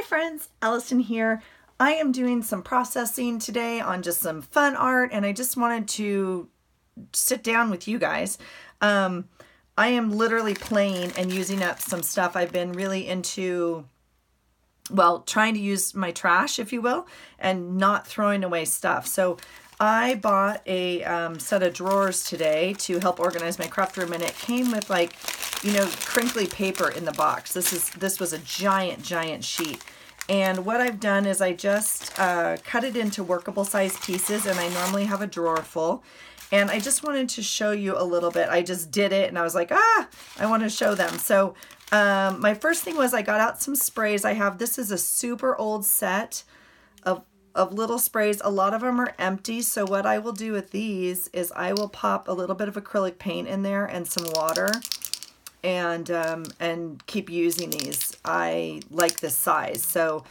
friends, Allison here. I am doing some processing today on just some fun art, and I just wanted to sit down with you guys. I am literally playing and using up some stuff. I've been really into, well, trying to use my trash, if you will, and not throwing away stuff. So I bought a set of drawers today to help organize my craft room, and it came with, like, you know, crinkly paper in the box. This was a giant sheet. And what I've done is I just cut it into workable size pieces, and I normally have a drawer full. And I just wanted to show you a little bit. I just did it and I was like, I want to show them. So my first thing was I got out some sprays. This is a super old set of little sprays. A lot of them are empty. So what I will do with these is I will pop a little bit of acrylic paint in there and some water, and keep using these. I like this size. So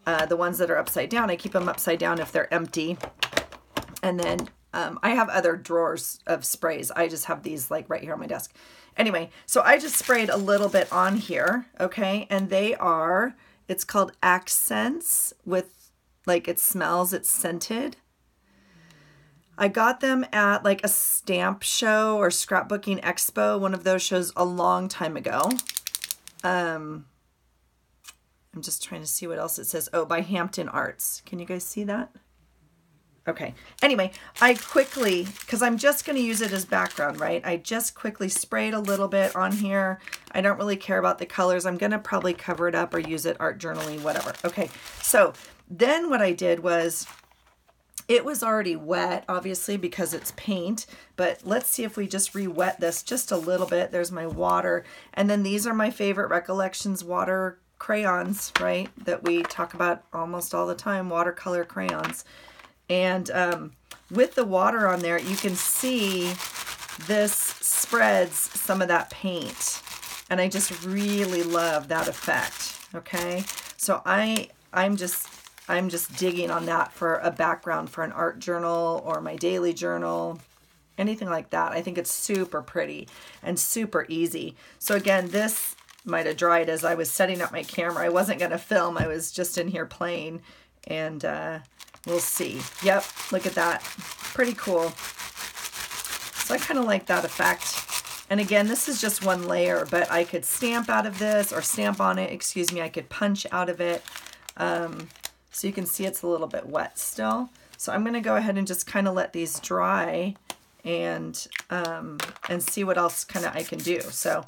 the ones that are upside down, I keep them upside down if they're empty. And then I have other drawers of sprays. I just have these like right here on my desk. Anyway, so I just sprayed a little bit on here, okay? And it's called Accents with, like, it smells, it's scented. I got them at like a stamp show or scrapbooking expo, one of those shows a long time ago. I'm just trying to see what else it says. Oh, by Hampton Arts. Can you guys see that? Okay. Anyway, I quickly, because I'm just going to use it as background, right? I just quickly sprayed a little bit on here. I don't really care about the colors. I'm going to probably cover it up or use it art journaling, whatever. Okay. So then what I did was, it was already wet, obviously, because it's paint, but let's see if we just re-wet this just a little bit. There's my water, and then these are my favorite Recollections water crayons, right, that we talk about almost all the time, watercolor crayons. And with the water on there, you can see this spreads some of that paint, and I just really love that effect, okay? So I'm just digging on that for a background for an art journal or my daily journal, anything like that. I think it's super pretty and super easy. So again, this might have dried as I was setting up my camera. I wasn't going to film. I was just in here playing, and we'll see. Yep, look at that. Pretty cool. So I kind of like that effect. And again, this is just one layer, but I could stamp out of this, or stamp on it, excuse me. I could punch out of it. So you can see it's a little bit wet still. So I'm going to go ahead and just kind of let these dry and see what else kind of I can do. So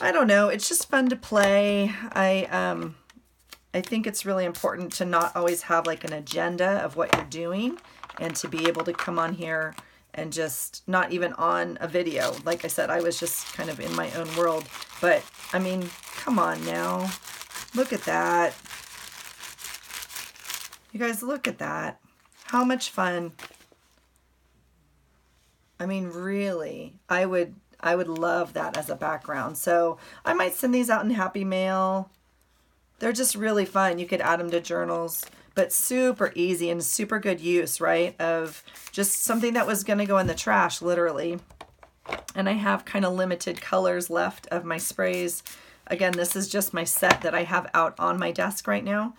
I don't know. It's just fun to play. I think it's really important to not always have like an agenda of what you're doing, and to be able to come on here and just not even on a video. Like I said, I was just kind of in my own world. But I mean, come on now. Look at that. You guys, look at that. How much fun. I mean, really, I would love that as a background. So I might send these out in Happy Mail. They're just really fun. You could add them to journals, but super easy and super good use, right? Of just something that was going to go in the trash, literally. And I have kind of limited colors left of my sprays. Again, this is just my set that I have out on my desk right now.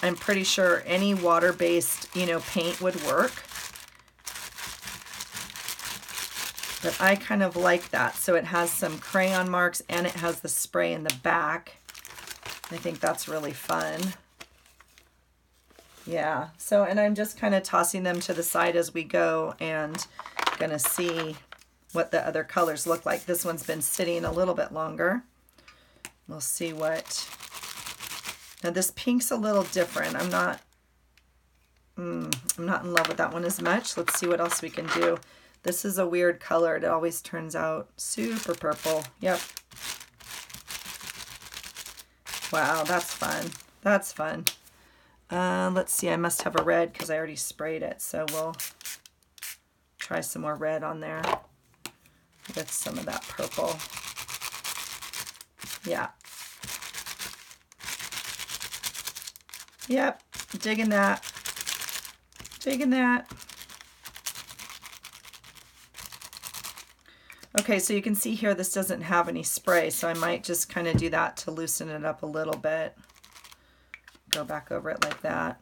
I'm pretty sure any water-based, you know, paint would work. But I kind of like that. So it has some crayon marks, and it has the spray in the back. I think that's really fun. Yeah. So, and I'm just kind of tossing them to the side as we go, and gonna see what the other colors look like. This one's been sitting a little bit longer. We'll see what... Now this pink's a little different. I'm not in love with that one as much. Let's see what else we can do. This is a weird color. It always turns out super purple. Yep. Wow, that's fun. That's fun. Let's see. I must have a red because I already sprayed it. So we'll try some more red on there with some of that purple. Yeah. Yep, digging that. Digging that. Okay, so you can see here this doesn't have any spray, so I might just kind of do that to loosen it up a little bit. go back over it like that.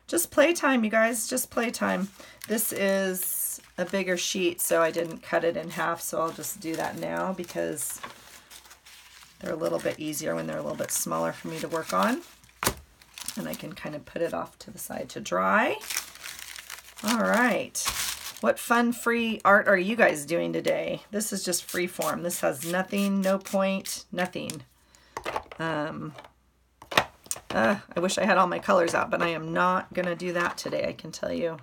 Just playtime, you guys, just playtime. This is a bigger sheet, so I didn't cut it in half, so I'll just do that now because they're a little bit easier when they're a little bit smaller for me to work on. And I can kind of put it off to the side to dry. All right. What fun free art are you guys doing today? This is just free form. This has nothing, no point, nothing. I wish I had all my colors out, but I am not going to do that today, I can tell you,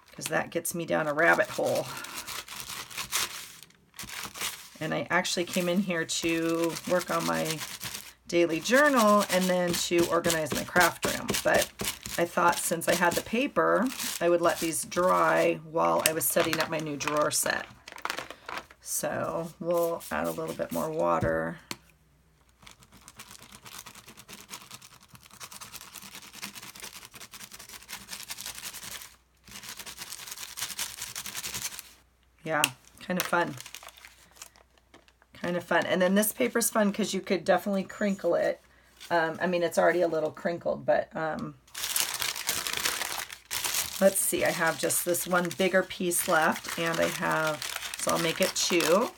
because that gets me down a rabbit hole. And I actually came in here to work on my daily journal and then to organize my craft room. But I thought since I had the paper, I would let these dry while I was setting up my new drawer set. So we'll add a little bit more water. Yeah, kind of fun. Kind of fun. And then this paper's fun because you could definitely crinkle it. I mean, it's already a little crinkled, but let's see. I have just this one bigger piece left, and I have, so I'll make it 2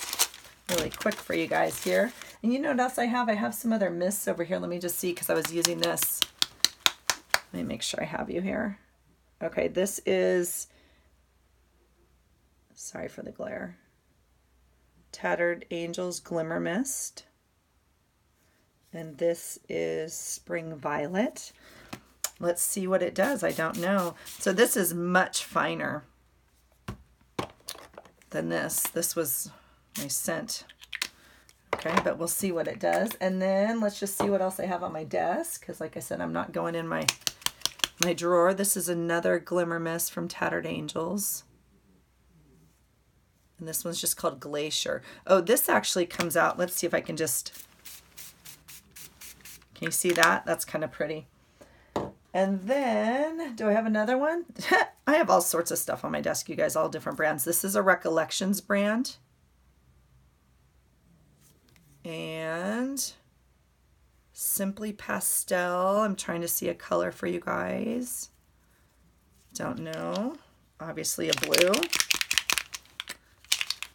really quick for you guys here. And you know what else I have? I have some other mists over here. Let me just see because I was using this. Let me make sure I have you here. Okay, this is, sorry for the glare, Tattered Angels Glimmer Mist. And this is Spring Violet. Let's see what it does. I don't know. So this is much finer than this. This was my scent. Okay, but we'll see what it does. And then let's just see what else I have on my desk, because like I said, I'm not going in my drawer. This is another Glimmer Mist from Tattered Angels. And this one's just called Glacier. Oh, this actually comes out. Let's see if I can just, can you see that? That's kind of pretty. And then, do I have another one? I have all sorts of stuff on my desk, you guys, all different brands. This is a Recollections brand. And Simply Pastel. I'm trying to see a color for you guys. Don't know. Obviously a blue.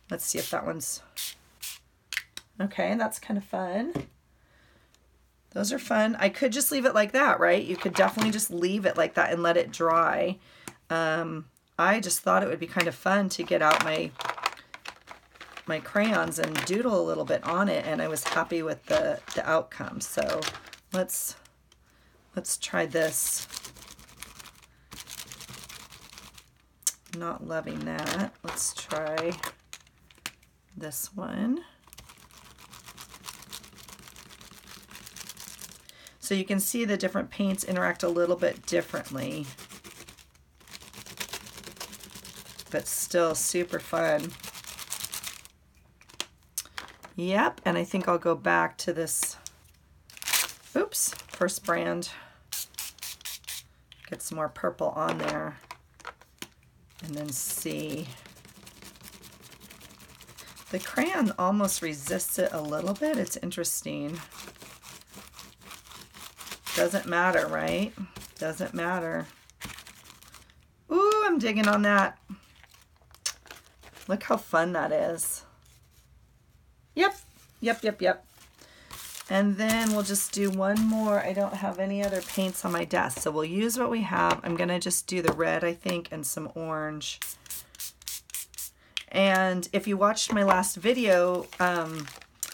Let's see if that one's okay. That's kind of fun. Those are fun. I could just leave it like that, right? You could definitely just leave it like that and let it dry. I just thought it would be kind of fun to get out my crayons and doodle a little bit on it, and I was happy with the outcome. So let's try this. Not loving that. Let's try this one. So you can see the different paints interact a little bit differently, but still super fun. Yep, and I think I'll go back to this, oops, first brand. Get some more purple on there and then see. The crayon almost resists it a little bit. It's interesting. Doesn't matter, right? Doesn't matter. Ooh, I'm digging on that. Look how fun that is. Yep, yep, yep, yep. And then we'll just do one more. I don't have any other paints on my desk, so we'll use what we have. I'm gonna just do the red, I think, and some orange. And if you watched my last video,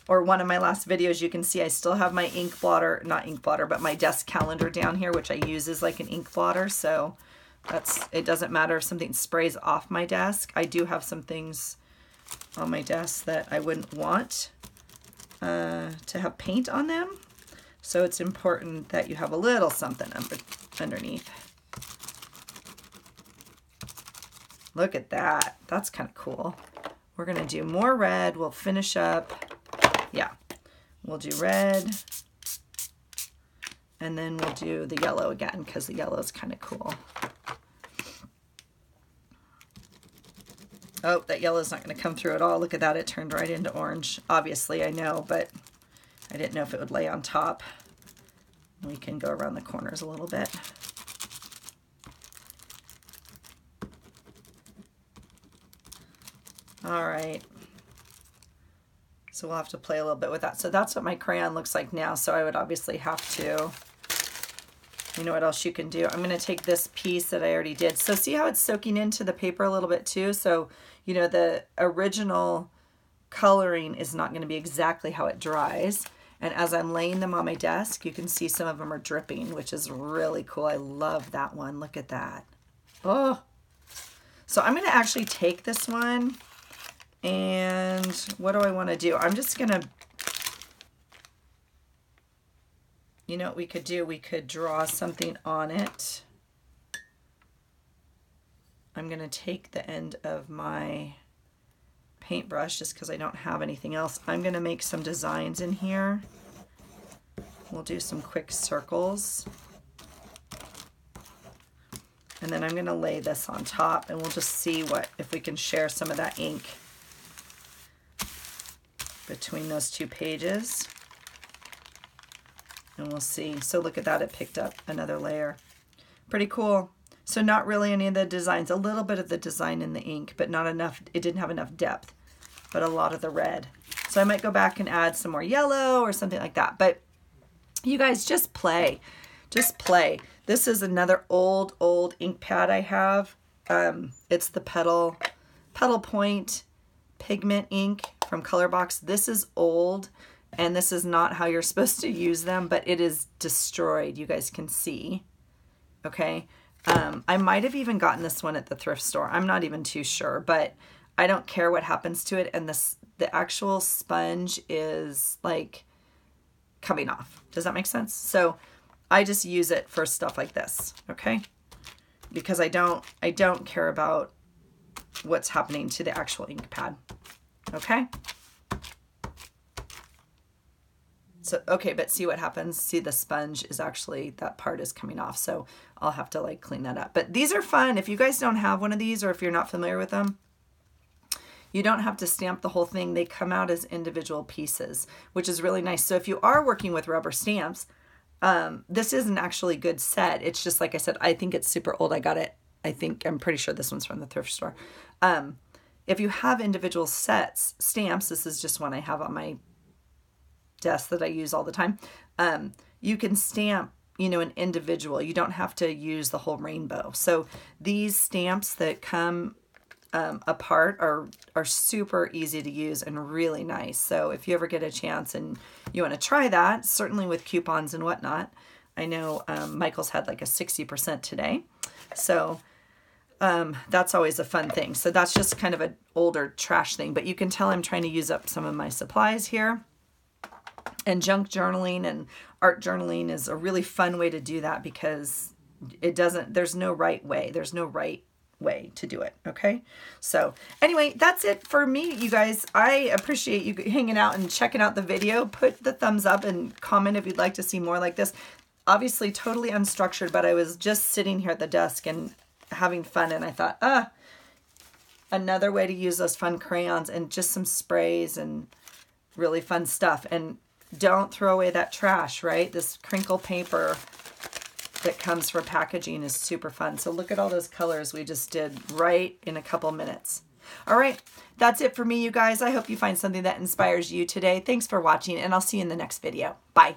or one of my last videos, you can see I still have my ink blotter, not ink blotter, but my desk calendar down here, which I use as like an ink blotter. So it doesn't matter if something sprays off my desk. I do have some things on my desk that I wouldn't want to have paint on them. So it's important that you have a little something underneath. Look at that. That's kind of cool. We're going to do more red. We'll finish up. Yeah, we'll do red. And then we'll do the yellow again because the yellow is kind of cool. Oh, that yellow is not going to come through at all. Look at that. It turned right into orange. Obviously, I know, but I didn't know if it would lay on top. We can go around the corners a little bit. All right. So we'll have to play a little bit with that. So that's what my crayon looks like now. So I would obviously have to, you know what else you can do? I'm going to take this piece that I already did. So see how it's soaking into the paper a little bit too? So, you know, the original coloring is not going to be exactly how it dries. And as I'm laying them on my desk, you can see some of them are dripping, which is really cool. I love that one. Look at that. Oh, so I'm going to actually take this one, and what do I want to do? I'm just going to, you know what we could do? We could draw something on it. I'm going to take the end of my paintbrush just because I don't have anything else. I'm going to make some designs in here. We'll do some quick circles. And then I'm going to lay this on top, and we'll just see if we can share some of that ink between those two pages. And we'll see. So look at that, it picked up another layer. Pretty cool. So not really any of the designs, a little bit of the design in the ink, but not enough, it didn't have enough depth, but a lot of the red. So I might go back and add some more yellow or something like that. But you guys just play, just play. This is another old ink pad I have. It's the Petal Point pigment ink from Colorbox. This is old, and this is not how you're supposed to use them, but it is destroyed. You guys can see, okay? I might have even gotten this one at the thrift store. I'm not even too sure, but I don't care what happens to it. And the actual sponge is like coming off. Does that make sense? So I just use it for stuff like this, okay? Because I don't care about what's happening to the actual ink pad, okay? So, okay, but see what happens? See, the sponge is actually, that part is coming off. So I'll have to like clean that up. But these are fun. If you guys don't have one of these, or if you're not familiar with them, you don't have to stamp the whole thing. They come out as individual pieces, which is really nice. So if you are working with rubber stamps, this is an actually good set. It's just, like I said, I think it's super old. I got it. I'm pretty sure this one's from the thrift store. If you have individual stamps, this is just one I have on my desk that I use all the time. You can stamp, you know, an individual. You don't have to use the whole rainbow. So these stamps that come apart are super easy to use and really nice. So if you ever get a chance and you want to try that, certainly with coupons and whatnot. I know Michael's had like a 60% today. So that's always a fun thing. So that's just kind of an older trash thing, but you can tell I'm trying to use up some of my supplies here. And junk journaling and art journaling is a really fun way to do that, because there's no right way. There's no right way to do it. Okay. So anyway, that's it for me, you guys. I appreciate you hanging out and checking out the video. Put the thumbs up and comment if you'd like to see more like this. Obviously totally unstructured, but I was just sitting here at the desk and having fun. And I thought, another way to use those fun crayons and just some sprays and really fun stuff. And don't throw away that trash, right? This crinkle paper that comes for packaging is super fun. So look at all those colors we just did right in a couple minutes. All right, that's it for me, you guys. I hope you find something that inspires you today. Thanks for watching, and I'll see you in the next video. Bye.